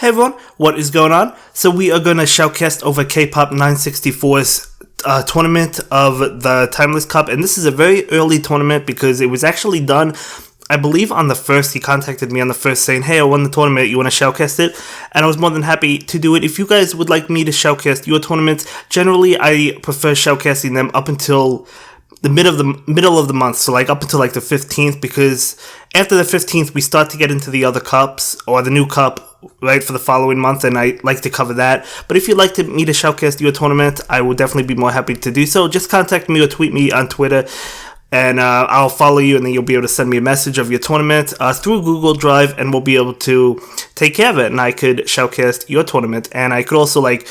Hey everyone, what is going on? So we are going to shoutcast over KPOP964's tournament of the Timeless Cup, and this is a very early tournament because it was actually done, I believe, on the 1st. He contacted me on the 1st saying, hey, I won the tournament, you want to shoutcast it? And I was more than happy to do it. If you guys would like me to shoutcast your tournaments, generally I prefer shoutcasting them up until the middle of the month, so like up until like the 15th, because after the 15th we start to get into the other cups or the new cup, right, for the following month, and I like to cover that. But if you'd like me to shoutcast your tournament, I will definitely be more happy to do so. Just contact me or tweet me on Twitter, and I'll follow you, and then you'll be able to send me a message of your tournament through Google Drive, and we'll be able to take care of it, and I could shoutcast your tournament. And I could also, like,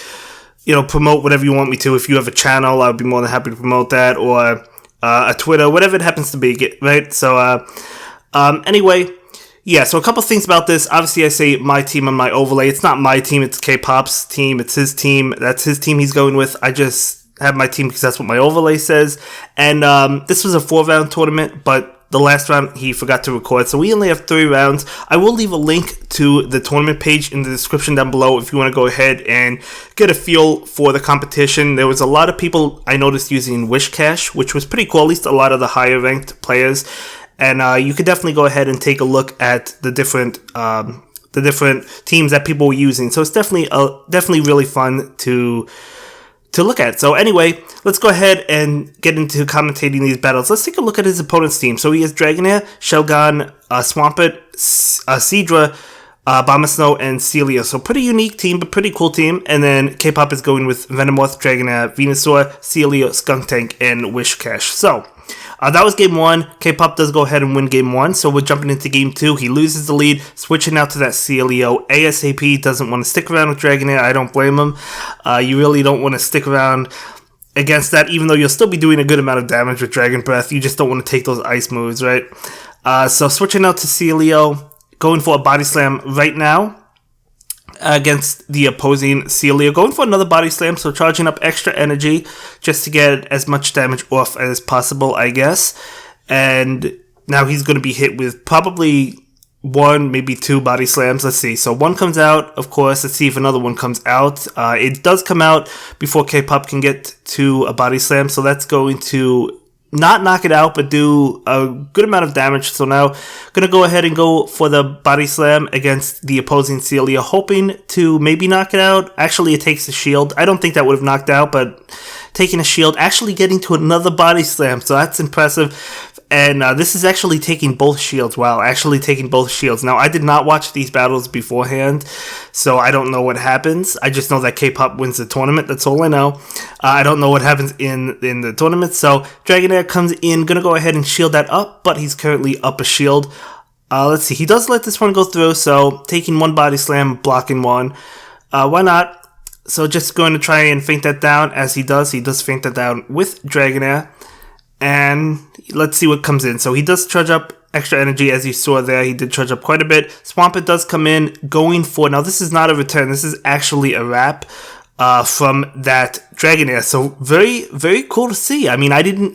promote whatever you want me to. If you have a channel, I'd be more than happy to promote that, or a Twitter, whatever it happens to be, right? So, anyway, yeah, so a couple things about this. Obviously, I say my team on my overlay. It's not my team, it's K-Pop's team. It's his team. That's his team he's going with. I just have my team because that's what my overlay says. And this was a 4-round tournament, but the last round he forgot to record, so we only have 3 rounds. I will leave a link to the tournament page in the description down below if you want to go ahead and get a feel for the competition. There was a lot of people I noticed using Wish Cash, which was pretty cool, at least a lot of the higher ranked players. And you could definitely go ahead and take a look at the different teams that people were using. So it's definitely really fun to look at. So anyway, let's go ahead and get into commentating these battles. Let's take a look at his opponent's team. So he has Dragonair, Shelgon, Swampert, Seadra, Bombasnow, and Celio. So pretty unique team, but pretty cool team. And then K-Pop is going with Venomoth, Dragonair, Venusaur, Celio, Skuntank, and Wish Cash. So that was game 1. K-Pop does go ahead and win game 1, so we're jumping into game 2. He loses the lead, switching out to that Celio. ASAP doesn't want to stick around with Dragonair. I don't blame him. You really don't want to stick around against that, even though you'll still be doing a good amount of damage with Dragon Breath. You just don't want to take those ice moves, right? So switching out to Celio, going for a Body Slam right now against the opposing Celio, going for another Body Slam, so charging up extra energy just to get as much damage off as possible, I guess. And now he's going to be hit with probably 1, maybe 2 Body Slams. Let's see. So 1 comes out, of course. Let's see if another one comes out. It does come out before K-Pop can get to a Body Slam, so that's going to not knock it out, but do a good amount of damage. So now, gonna go ahead and go for the Body Slam against the opposing Celio, hoping to maybe knock it out. Actually, it takes a shield. I don't think that would have knocked out, but taking a shield, actually getting to another Body Slam, so that's impressive. And this is actually taking both shields. Wow, actually taking both shields. Now, I did not watch these battles beforehand, so I don't know what happens. I just know that K-Pop wins the tournament. That's all I know. I don't know what happens in the tournament. So, Dragonair comes in, gonna go ahead and shield that up, but he's currently up a shield. Let's see. He does let this one go through, so taking 1 Body Slam, blocking 1. Why not? So, just going to try and feint that down as he does. He does feint that down with Dragonair. And let's see what comes in. So he does charge up extra energy, as you saw there. He did charge up quite a bit. Swampert does come in, going for... Now, this is not a return. This is actually a wrap from that Dragonair. So very, very cool to see. I mean, I didn't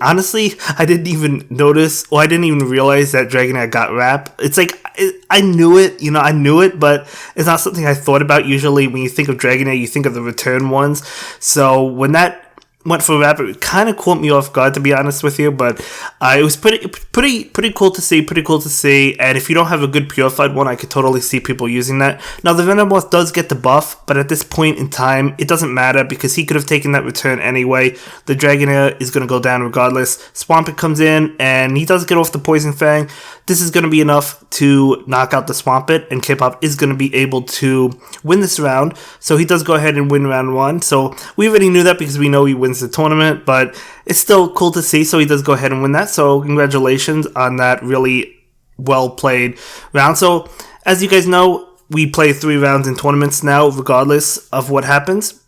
even notice, or I didn't even realize that Dragonair got wrap. It's like, I knew it, but it's not something I thought about. Usually, when you think of Dragonair, you think of the return ones. So when that went for a wrap, it kind of caught me off guard, to be honest with you, but it was pretty cool to see. And if you don't have a good purified one, I could totally see people using that. Now, the Venomoth does get the buff, but at this point in time, it doesn't matter because he could have taken that return anyway. The Dragonair is going to go down regardless. Swampert comes in, and he does get off the Poison Fang. This is going to be enough to knock out the Swampert, and K-Pop is going to be able to win this round. So he does go ahead and win round 1. So we already knew that because we know he wins the tournament, but it's still cool to see. So he does go ahead and win that. So congratulations on that really well played round. So as you guys know, we play 3 rounds in tournaments now, regardless of what happens.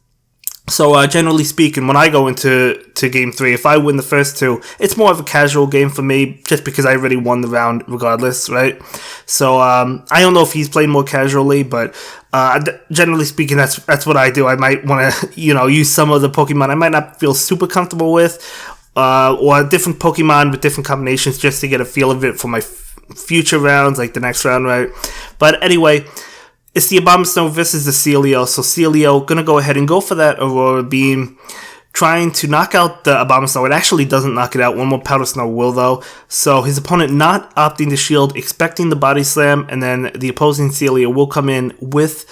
So generally speaking, when I go into game 3, if I win the first 2, it's more of a casual game for me, just because I already won the round regardless, right? So I don't know if he's playing more casually, but generally speaking, that's what I do. I might want to use some of the Pokemon I might not feel super comfortable with, or different Pokemon with different combinations, just to get a feel of it for my future rounds, like the next round, right? But anyway, it's the Abomasnow versus the Celio. So Celio gonna go ahead and go for that Aurora Beam, trying to knock out the Abomasnow. It actually doesn't knock it out. One more Powder Snow will, though. So his opponent not opting to shield, expecting the Body Slam, and then the opposing Celio will come in with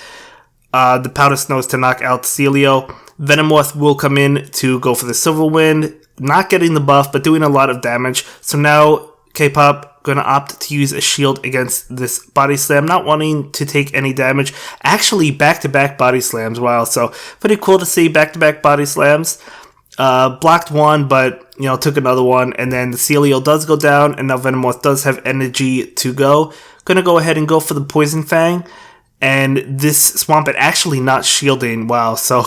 the Powder Snows to knock out Celio. Venomoth will come in to go for the Silver Wind, not getting the buff, but doing a lot of damage. So now K-Pop going to opt to use a shield against this Body Slam, not wanting to take any damage. Actually, back-to-back Body Slams. Wow, so pretty cool to see back-to-back Body Slams. Blocked one, but, took another one. And then the Celio does go down, and now Venomoth does have energy to go. Going to go ahead and go for the Poison Fang. And this Swampert actually not shielding. Wow, so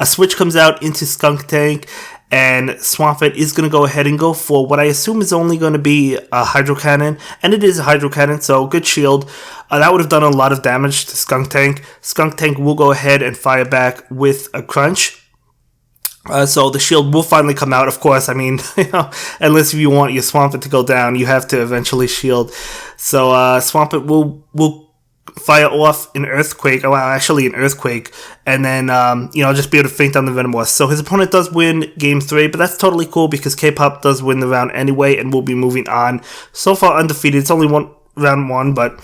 a switch comes out into Skunk Tank. And Swampert is going to go ahead and go for what I assume is only going to be a Hydro Cannon. And it is a Hydro Cannon, so good shield. That would have done a lot of damage to Skunk Tank. Skunk Tank will go ahead and fire back with a Crunch. So the shield will finally come out, of course. I mean, unless you want your Swampert to go down, you have to eventually shield. So Swampert will fire off an Earthquake, an Earthquake, and then, just be able to feint down the Venomoth. So his opponent does win Game 3, but that's totally cool because K-Pop does win the round anyway, and we'll be moving on. So far undefeated, it's only round 1, but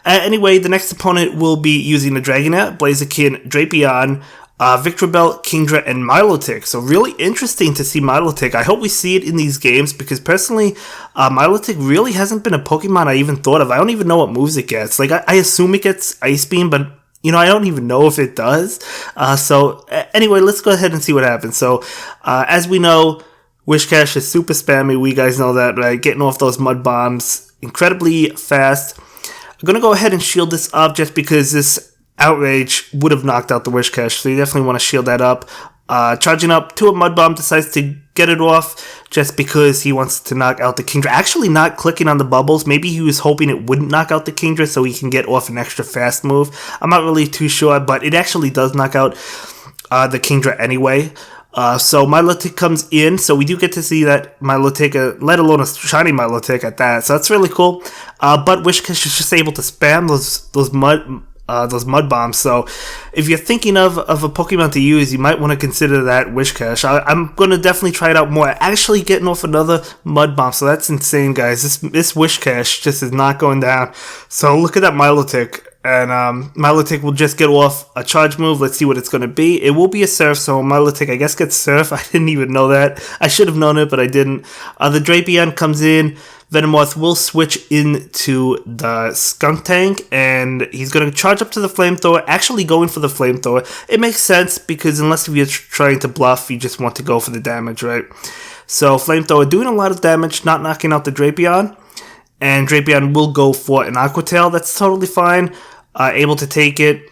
anyway, the next opponent will be using the Dragonair, Blaziken, Drapion, Victreebel, Kingdra, and Milotic. So really interesting to see Milotic. I hope we see it in these games because personally, Milotic really hasn't been a Pokemon I even thought of. I don't even know what moves it gets. Like, I assume it gets Ice Beam, but I don't even know if it does. Anyway, let's go ahead and see what happens. So, as we know, Wishcash is super spammy. We guys know that, right? Getting off those Mud Bombs incredibly fast. I'm going to go ahead and shield this up just because this Outrage would have knocked out the Wishcash, so you definitely want to shield that up. Charging up to a Mud Bomb, decides to get it off just because he wants to knock out the Kingdra. Actually not clicking on the bubbles. Maybe he was hoping it wouldn't knock out the Kingdra so he can get off an extra fast move. I'm not really too sure, but it actually does knock out the Kingdra anyway. So Milotic comes in, so we do get to see that Milotic, let alone a shiny Milotic at that. So that's really cool. But Wishcash is just able to spam those Mud Bombs. So if you're thinking of a Pokemon to use, you might want to consider that Wishcash. I'm going to definitely try it out more. Actually getting off another Mud Bomb, so that's insane, guys. This Wishcash just is not going down. So look at that Milotic. And Milotic will just get off a charge move. Let's see what it's going to be. It will be a Surf, so Milotic, I guess, gets Surf. I didn't even know that. I should have known it, but I didn't. The Drapion comes in. Venomoth will switch into the Skunk Tank, and he's going to charge up to the Flamethrower, actually going for the Flamethrower. It makes sense, because unless if you're trying to bluff, you just want to go for the damage, right? So Flamethrower doing a lot of damage, not knocking out the Drapion, and Drapion will go for an Aqua Tail. That's totally fine. Able to take it.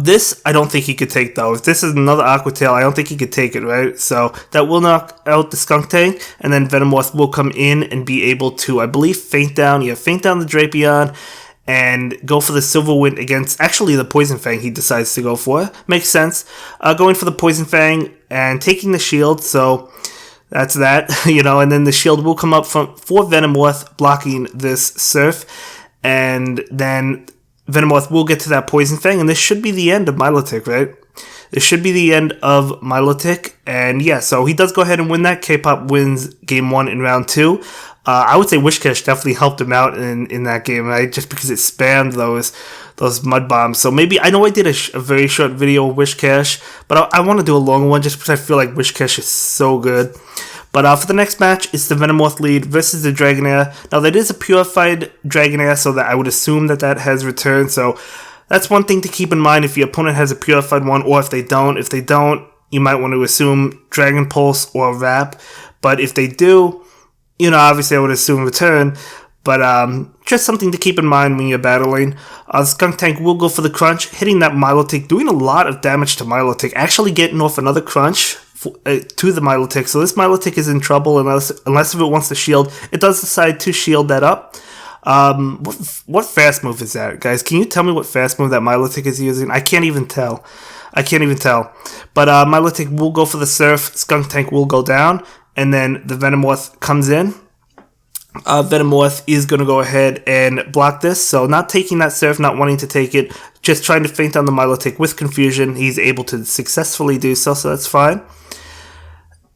This, I don't think he could take, though. If this is another Aqua Tail, I don't think he could take it, right? So that will knock out the Skunk Tank, and then Venomoth will come in and be able to, I believe, feint down the Drapion, and go for the Silver Wind against, actually, the Poison Fang he decides to go for. Makes sense. Going for the Poison Fang and taking the shield, so that's that, and then the shield will come up for Venomoth, blocking this Surf, and then Venomoth will get to that Poison Fang, and this should be the end of Milotic, right? This should be the end of Milotic, and yeah, so he does go ahead and win that. K-Pop wins Game 1 in Round 2. I would say Wishcash definitely helped him out in that game, right? Just because it spammed those Mud Bombs. So maybe, I know I did a very short video of Wishcash, but I want to do a longer one just because I feel like Wishcash is so good. But for the next match, it's the Venomoth lead versus the Dragonair. Now, that is a purified Dragonair, so that I would assume that has returned. So that's one thing to keep in mind if your opponent has a purified one, or if they don't. If they don't, you might want to assume Dragon Pulse or Wrap. But if they do, obviously I would assume return. But just something to keep in mind when you're battling. The Skunk Tank will go for the Crunch, hitting that Milotic, doing a lot of damage to Milotic, actually getting off another Crunch to the Milotic. So this Milotic is in trouble unless if it wants to shield. It does decide to shield that up. What fast move is that, guys? Can you tell me what fast move that Milotic is using? I can't even tell. But Milotic will go for the Surf. Skunk Tank will go down. And then the Venomoth comes in. Venomoth is going to go ahead and block this. So not taking that Surf, not wanting to take it, just trying to feint on the Milotic with Confusion. He's able to successfully do so, so that's fine.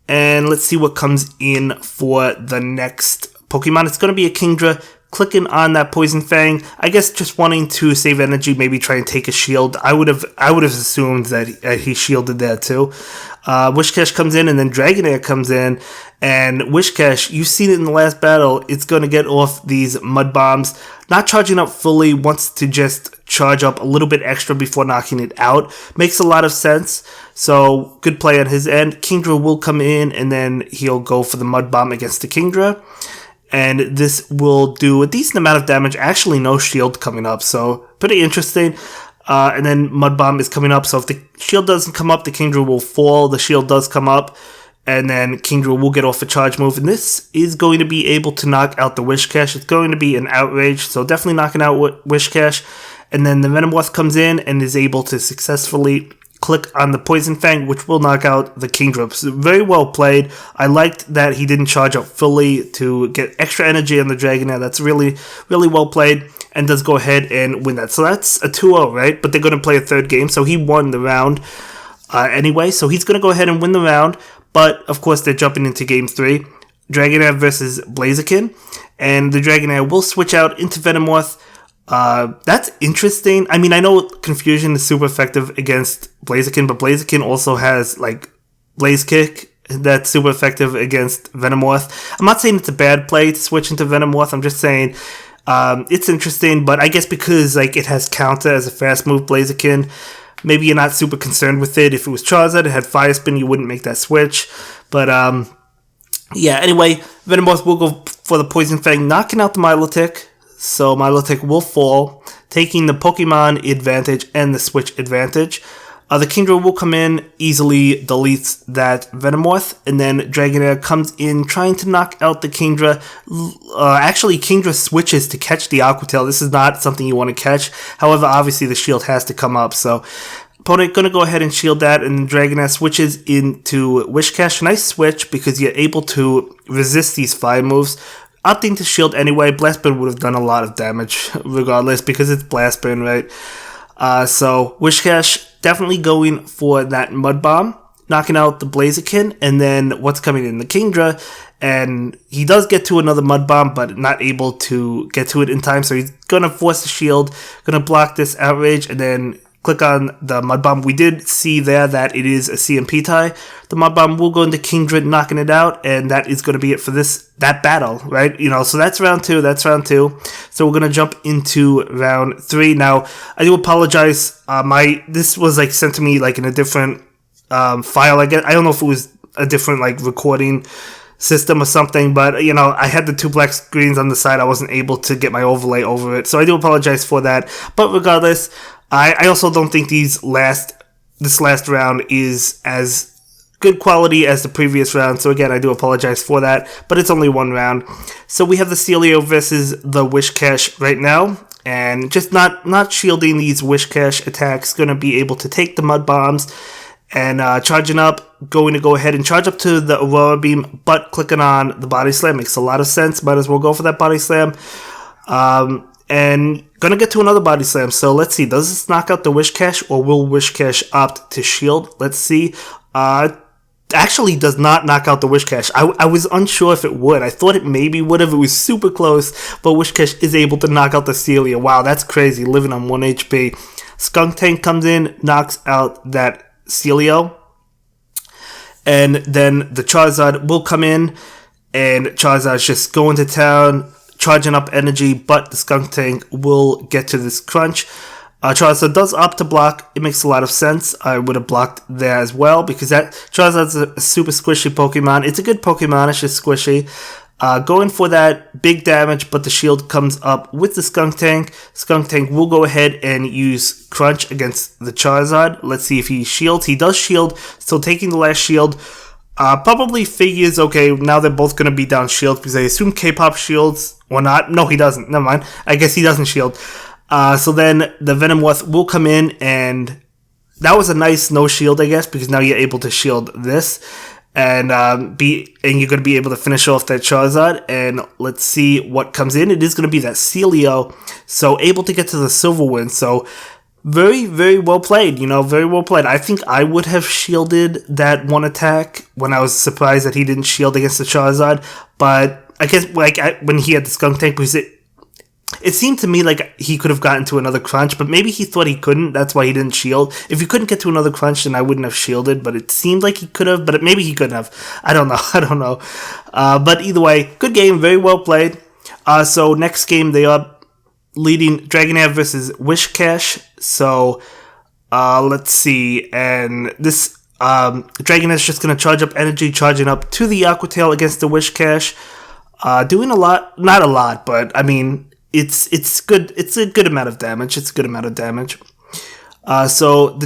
And let's see what comes in for the next Pokemon. It's going to be a Kingdra. Clicking on that Poison Fang, I guess just wanting to save energy, maybe try and take a shield. I would have assumed that he shielded there too. Whiscash comes in, and then Dragonair comes in, and Whiscash, you've seen it in the last battle, it's going to get off these Mud Bombs. Not charging up fully, wants to just charge up a little bit extra before knocking it out. Makes a lot of sense, so good play on his end. Kingdra will come in, and then he'll go for the Mud Bomb against the Kingdra. And this will do a decent amount of damage. Actually, no shield coming up, so pretty interesting. And then Mud Bomb is coming up, so if the shield doesn't come up, the Kingdra will fall. The shield does come up, and then Kingdra will get off a charge move. And this is going to be able to knock out the Whiscash. It's going to be an Outrage, so definitely knocking out Whiscash. And then the Venomoth comes in and is able to successfully click on the Poison Fang, which will knock out the Kingdra. So very well played. I liked that he didn't charge up fully to get extra energy on the Dragonair. That's really, really well played, and does go ahead and win that. So that's a 2-0, right? But they're going to play a third game, so he won the round anyway. So he's going to go ahead and win the round, but of course they're jumping into game 3. Dragonair versus Blaziken, and the Dragonair will switch out into Venomoth. That's interesting. I mean, I know Confusion is super effective against Blaziken, but Blaziken also has, like, Blaze Kick that's super effective against Venomoth. I'm not saying it's a bad play to switch into Venomoth. I'm just saying it's interesting, but I guess because, like, it has counter as a fast move Blaziken, maybe you're not super concerned with it. If it was Charizard, it had Fire Spin, you wouldn't make that switch. But, yeah, anyway, Venomoth will go for the Poison Fang, knocking out the Milotic. So Milotic will fall, taking the Pokemon advantage and the switch advantage. The Kingdra will come in, easily deletes that Venomoth, and then Dragonair comes in trying to knock out the Kingdra. Actually, Kingdra switches to catch the Aqua Tail. This is not something you want to catch. However, obviously the shield has to come up, so opponent going to go ahead and shield that, and Dragonair switches into Whiscash. Nice switch because you're able to resist these fire moves. Opting to shield anyway. Blast Burn would have done a lot of damage regardless because it's Blast Burn, right? So Whiscash definitely going for that Mud Bomb, knocking out the Blaziken, and then what's coming in? The Kingdra, and he does get to another Mud Bomb, but not able to get to it in time, so he's going to force the shield, going to block this Outrage, and then click on the Mud Bomb. We did see there that it is a CMP tie. The Mud Bomb will go into Kingdra, knocking it out, and that is going to be it for that battle, right? You know, so that's round 2. So we're going to jump into round 3. Now, I do apologize. This was like sent to me like in a different file. I don't know if it was a different like recording system or something, but you know, I had the 2 black screens on the side. I wasn't able to get my overlay over it, so I do apologize for that. But regardless, I also don't think this last round is as good quality as the previous round, so again, I do apologize for that, but it's only one round. So we have the Celio versus the Whiscash right now, and just not shielding these Whiscash attacks, going to be able to take the Mud Bombs, and charging up, going to go ahead and charge up to the Aurora Beam, but clicking on the Body Slam makes a lot of sense. Might as well go for that Body Slam. And gonna get to another Body Slam, so let's see, does this knock out the Whiscash, or will Whiscash opt to shield? Let's see. Actually does not knock out the Whiscash. I was unsure if it would. I thought it maybe would if it was super close, but Whiscash is able to knock out the Celia. Wow, that's crazy, living on 1 HP. Skunk Tank comes in, knocks out that Celio, and then the Charizard will come in, and Charizard's just going to town, charging up energy, but the Skunk Tank will get to this crunch. Charizard does opt to block. It makes a lot of sense. I would have blocked there as well because that Charizard's a super squishy Pokemon. It's a good Pokemon, it's just squishy. Going for that big damage, but the shield comes up with the Skunk Tank. Skunk Tank will go ahead and use Crunch against the Charizard. Let's see if he shields. He does shield, so taking the last shield. Probably figures, okay, now they're both going to be down shield because I assume K-Pop shields or not. No, he doesn't. Never mind. I guess he doesn't shield. So then the Venomoth will come in, and that was a nice no shield, I guess, because now you're able to shield this. and you're going to be able to finish off that Charizard. And let's see what comes in. It is going to be that Celio, so able to get to the silver win. So very, very well played, very well played. I think I would have shielded that one attack when I was surprised that he didn't shield against the Charizard, but I guess when he had the Skunk Tank, because it seemed to me like he could have gotten to another crunch, but maybe he thought he couldn't. That's why he didn't shield. If he couldn't get to another crunch, then I wouldn't have shielded, but it seemed like he could have, but maybe he couldn't have. I don't know. But either way, good game, very well played. So next game, they are leading Dragonair versus Whiscash. So let's see. And this Dragonair is just going to charge up energy, charging up to the Aqua Tail against the Whiscash. Doing a lot, not a lot, but I mean, it's good. It's a good amount of damage. So the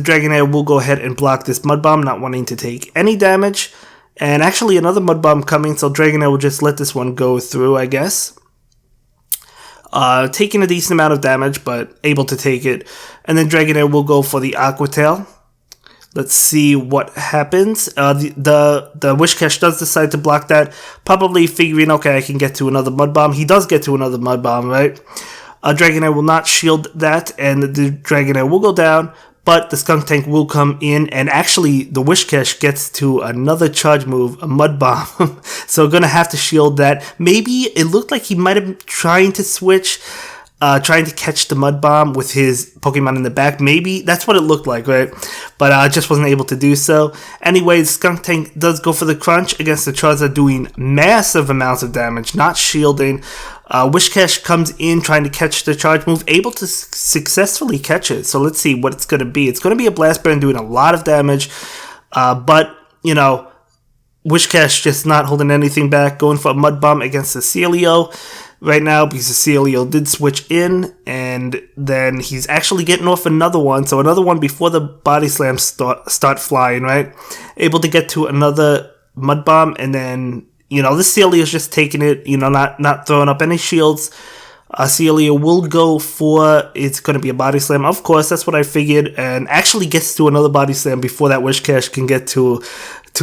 Dragonair will go ahead and block this Mud Bomb, not wanting to take any damage. And actually another Mud Bomb coming, so Dragonair will just let this one go through, I guess. Taking a decent amount of damage, but able to take it. And then Dragonair will go for the Aqua Tail. Let's see what happens. The Whiscash does decide to block that, probably figuring, okay, I can get to another Mud Bomb. He does get to another Mud Bomb, right? Dragonair will not shield that, and the Dragonair will go down, but the Skunk Tank will come in, and actually the Whiscash gets to another charge move, a Mud Bomb. So gonna have to shield that. Maybe it looked like he might have been trying to switch, trying to catch the Mud Bomb with his Pokemon in the back. Maybe that's what it looked like, right? But just wasn't able to do so. Anyway, Skunk Tank does go for the crunch against the Charizard, doing massive amounts of damage, not shielding. Whiscash comes in trying to catch the charge move, able to successfully catch it. So let's see what it's going to be. It's going to be a Blast Burn doing a lot of damage, but Whiscash just not holding anything back, going for a Mud Bomb against the Celio right now, because the Celio did switch in, and then he's actually getting off another one. So another one before the Body Slams start flying, right? Able to get to another Mud Bomb, and then, this Celio is just taking it, not throwing up any shields. Celio will go for, it's going to be a Body Slam. Of course, that's what I figured, and actually gets to another Body Slam before that Whiscash can get to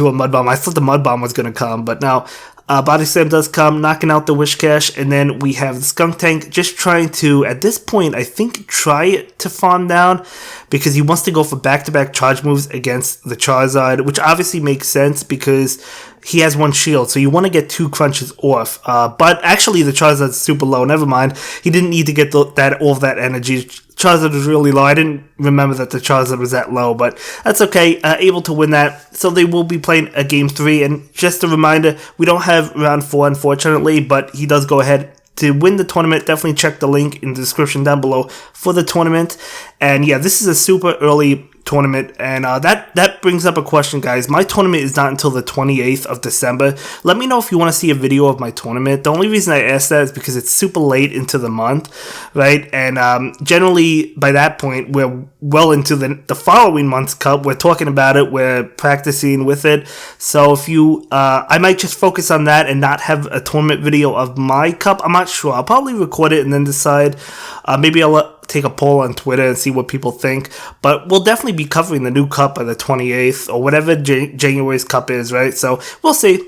a Mud Bomb. I thought the Mud Bomb was going to come, but now Body Slam does come, knocking out the Whiscash, and then we have the Skunk Tank just trying to, at this point, I think, try to farm down, because he wants to go for back-to-back charge moves against the Charizard, which obviously makes sense because he has one shield, so you want to get 2 crunches off. But actually, the Charizard's super low. Never mind. He didn't need to get all of that energy. Charizard was really low. I didn't remember that the Charizard was that low, but that's okay. Able to win that. So they will be playing a Game 3. And just a reminder, we don't have Round 4, unfortunately, but he does go ahead to win the tournament. Definitely check the link in the description down below for the tournament. And yeah, this is a super early tournament, and that brings up a question, guys. My tournament is not until the 28th of December. Let me know if you want to see a video of my tournament. The only reason I ask that is because it's super late into the month, right? And generally by that point we're well into the following month's cup. We're talking about it, we're practicing with it. So if you I might just focus on that and not have a tournament video of my cup. I'm not sure. I'll probably record it and then decide. Maybe I'll take a poll on Twitter and see what people think, but we'll definitely be covering the new cup on the 28th or whatever January's cup is, right? So we'll see.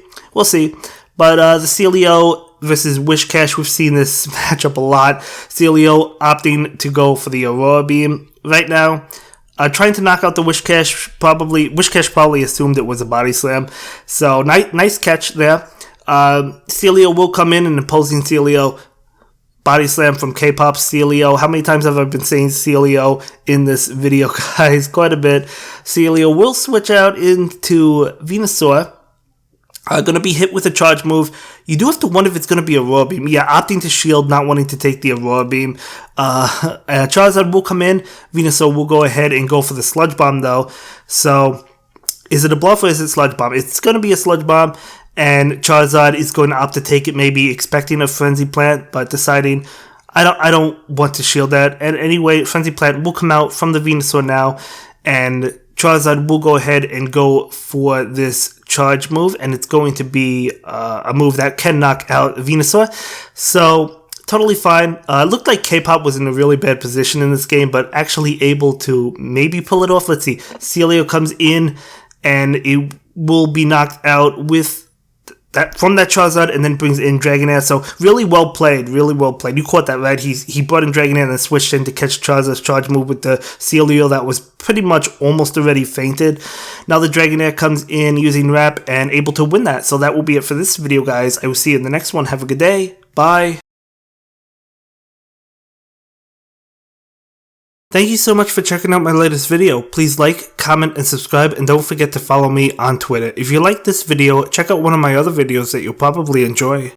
But the Celio versus Whiscash, we've seen this matchup a lot. Celio opting to go for the Aurora Beam right now, trying to knock out the Whiscash. Whiscash probably assumed it was a Body Slam, so nice catch there. Celio will come in, and opposing Celio, Body Slam from K-Pop Celio. How many times have I been saying Celio in this video, guys? Quite a bit. Celio will switch out into Venusaur. Going to be hit with a charge move. You do have to wonder if it's going to be Aurora Beam. Yeah, opting to shield, not wanting to take the Aurora Beam. Charizard will come in. Venusaur will go ahead and go for the Sludge Bomb, though. So, is it a bluff or is it Sludge Bomb? It's going to be a Sludge Bomb. And Charizard is going to opt to take it, maybe expecting a Frenzy Plant, but deciding, I don't want to shield that. And anyway, Frenzy Plant will come out from the Venusaur now, and Charizard will go ahead and go for this charge move, and it's going to be a move that can knock out Venusaur. So, totally fine. It looked like K-Pop was in a really bad position in this game, but actually able to maybe pull it off. Let's see. Celio comes in, and it will be knocked out with that from that Charizard, and then brings in Dragonair. So really well played, really well played. You caught that right. He brought in Dragonair and then switched in to catch Charizard's charge move with the Celio that was pretty much almost already fainted. Now the Dragonair comes in using Wrap and able to win that. So that will be it for this video, guys. I will see you in the next one. Have a good day. Bye. Thank you so much for checking out my latest video. Please like, comment, and subscribe, and don't forget to follow me on Twitter. If you like this video, check out one of my other videos that you'll probably enjoy.